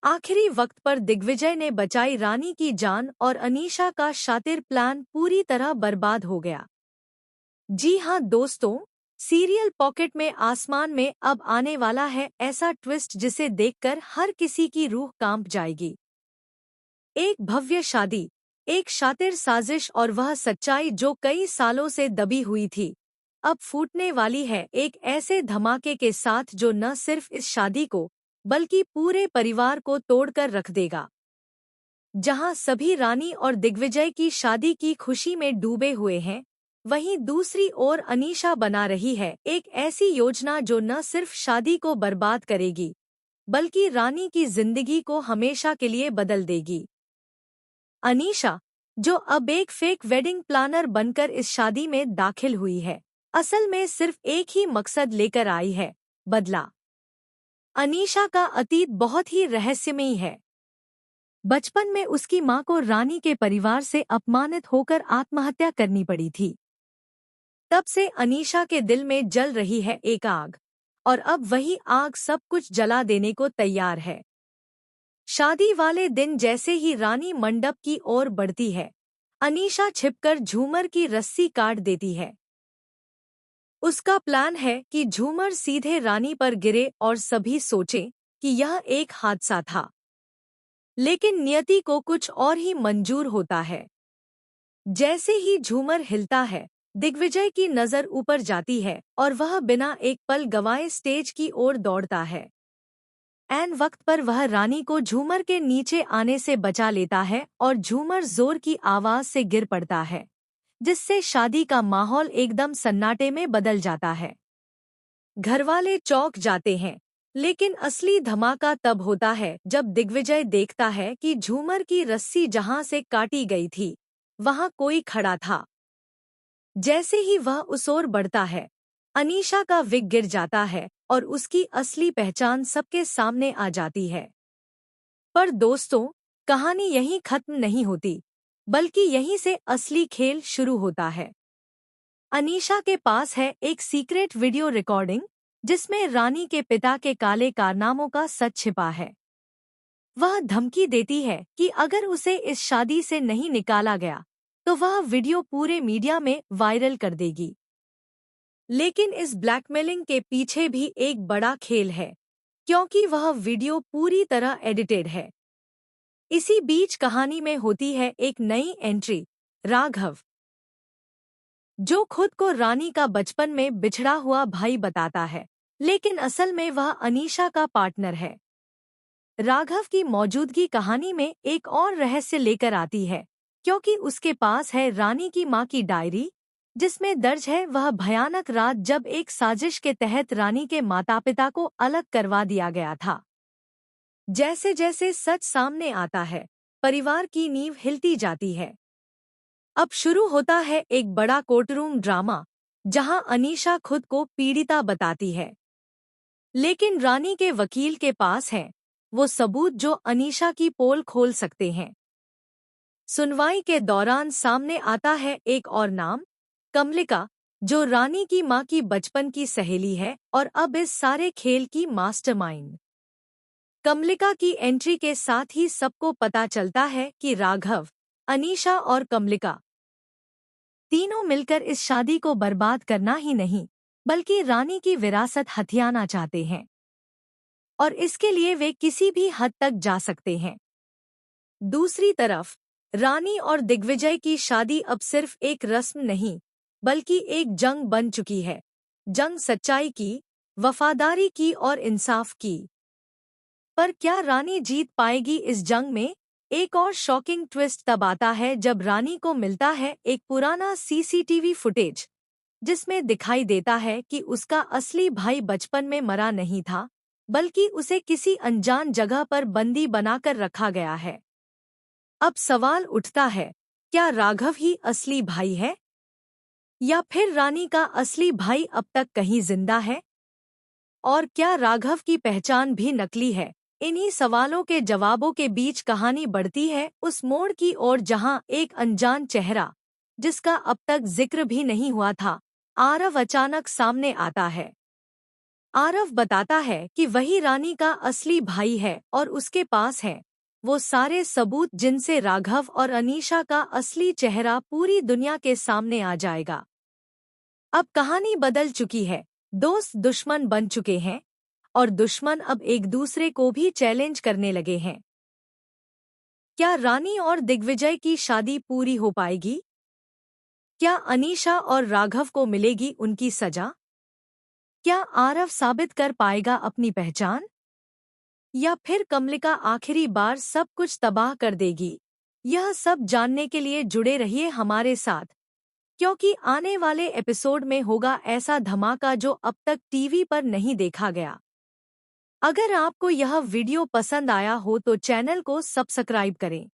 आखिरी वक्त पर दिग्विजय ने बचाई रानी की जान और अनीशा का शातिर प्लान पूरी तरह बर्बाद हो गया। जी हाँ दोस्तों, सीरियल पॉकेट में आसमान में अब आने वाला है ऐसा ट्विस्ट जिसे देखकर हर किसी की रूह कांप जाएगी। एक भव्य शादी, एक शातिर साजिश और वह सच्चाई जो कई सालों से दबी हुई थी, अब फूटने वाली है एक ऐसे धमाके के साथ जो न सिर्फ इस शादी को बल्कि पूरे परिवार को तोड़कर रख देगा। जहां सभी रानी और दिग्विजय की शादी की खुशी में डूबे हुए हैं, वहीं दूसरी ओर अनीशा बना रही है एक ऐसी योजना जो न सिर्फ शादी को बर्बाद करेगी बल्कि रानी की जिंदगी को हमेशा के लिए बदल देगी। अनीशा, जो अब एक फेक वेडिंग प्लानर बनकर इस शादी में दाखिल हुई है, असल में सिर्फ एक ही मकसद लेकर आई है, बदला। अनीशा का अतीत बहुत ही रहस्यमयी है। बचपन में उसकी मां को रानी के परिवार से अपमानित होकर आत्महत्या करनी पड़ी थी। तब से अनीशा के दिल में जल रही है एक आग, और अब वही आग सब कुछ जला देने को तैयार है। शादी वाले दिन जैसे ही रानी मंडप की ओर बढ़ती है, अनीशा छिपकर झूमर की रस्सी काट देती है। उसका प्लान है कि झूमर सीधे रानी पर गिरे और सभी सोचें कि यह एक हादसा था। लेकिन नियति को कुछ और ही मंजूर होता है। जैसे ही झूमर हिलता है, दिग्विजय की नज़र ऊपर जाती है और वह बिना एक पल गंवाए स्टेज की ओर दौड़ता है। ऐन वक्त पर वह रानी को झूमर के नीचे आने से बचा लेता है और झूमर जोर की आवाज से गिर पड़ता है, जिससे शादी का माहौल एकदम सन्नाटे में बदल जाता है। घरवाले चौंक जाते हैं, लेकिन असली धमाका तब होता है जब दिग्विजय देखता है कि झूमर की रस्सी जहां से काटी गई थी, वहां कोई खड़ा था। जैसे ही वह उस ओर बढ़ता है, अनीशा का विग गिर जाता है और उसकी असली पहचान सबके सामने आ जाती है। पर दोस्तों, कहानी यहीं खत्म नहीं होती, बल्कि यहीं से असली खेल शुरू होता है। अनीशा के पास है एक सीक्रेट वीडियो रिकॉर्डिंग, जिसमें रानी के पिता के काले कारनामों का सच छिपा है। वह धमकी देती है कि अगर उसे इस शादी से नहीं निकाला गया, तो वह वीडियो पूरे मीडिया में वायरल कर देगी। लेकिन इस ब्लैकमेलिंग के पीछे भी एक बड़ा खेल है, क्योंकि वह वीडियो पूरी तरह एडिटेड है। इसी बीच कहानी में होती है एक नई एंट्री, राघव, जो खुद को रानी का बचपन में बिछड़ा हुआ भाई बताता है, लेकिन असल में वह अनीशा का पार्टनर है। राघव की मौजूदगी कहानी में एक और रहस्य लेकर आती है, क्योंकि उसके पास है रानी की मां की डायरी, जिसमें दर्ज है वह भयानक रात जब एक साजिश के तहत रानी के माता-पिता को अलग करवा दिया गया था। जैसे जैसे सच सामने आता है, परिवार की नींव हिलती जाती है। अब शुरू होता है एक बड़ा कोर्टरूम ड्रामा, जहां अनीशा खुद को पीड़िता बताती है। लेकिन रानी के वकील के पास है वो सबूत जो अनीशा की पोल खोल सकते हैं। सुनवाई के दौरान सामने आता है एक और नाम, कमलिका, जो रानी की मां की बचपन की सहेली है और अब इस सारे खेल की मास्टरमाइंड। कमलिका की एंट्री के साथ ही सबको पता चलता है कि राघव, अनीशा और कमलिका तीनों मिलकर इस शादी को बर्बाद करना ही नहीं, बल्कि रानी की विरासत हथियाना चाहते हैं। और इसके लिए वे किसी भी हद तक जा सकते हैं। दूसरी तरफ, रानी और दिग्विजय की शादी अब सिर्फ एक रस्म नहीं, बल्कि एक जंग बन चुकी है। जंग सच्चाई की, वफादारी की और इंसाफ की। पर क्या रानी जीत पाएगी इस जंग में? एक और शॉकिंग ट्विस्ट तब आता है जब रानी को मिलता है एक पुराना सीसीटीवी फुटेज, जिसमें दिखाई देता है कि उसका असली भाई बचपन में मरा नहीं था, बल्कि उसे किसी अनजान जगह पर बंदी बनाकर रखा गया है। अब सवाल उठता है, क्या राघव ही असली भाई है? या फिर रानी का असली भाई अब तक कहीं जिंदा है? और क्या राघव की पहचान भी नकली है? इन्हीं सवालों के जवाबों के बीच कहानी बढ़ती है उस मोड़ की ओर जहां एक अनजान चेहरा, जिसका अब तक जिक्र भी नहीं हुआ था, आरव अचानक सामने आता है। आरव बताता है कि वही रानी का असली भाई है और उसके पास है वो सारे सबूत जिनसे राघव और अनीशा का असली चेहरा पूरी दुनिया के सामने आ जाएगा। अब कहानी बदल चुकी है। दोस्त दुश्मन बन चुके हैं और दुश्मन अब एक दूसरे को भी चैलेंज करने लगे हैं। क्या रानी और दिग्विजय की शादी पूरी हो पाएगी? क्या अनीशा और राघव को मिलेगी उनकी सजा? क्या आरव साबित कर पाएगा अपनी पहचान? या फिर कमलिका आखिरी बार सब कुछ तबाह कर देगी? यह सब जानने के लिए जुड़े रहिए हमारे साथ, क्योंकि आने वाले एपिसोड में होगा ऐसा धमाका जो अब तक टीवी पर नहीं देखा गया। अगर आपको यह वीडियो पसंद आया हो तो चैनल को सब्सक्राइब करें।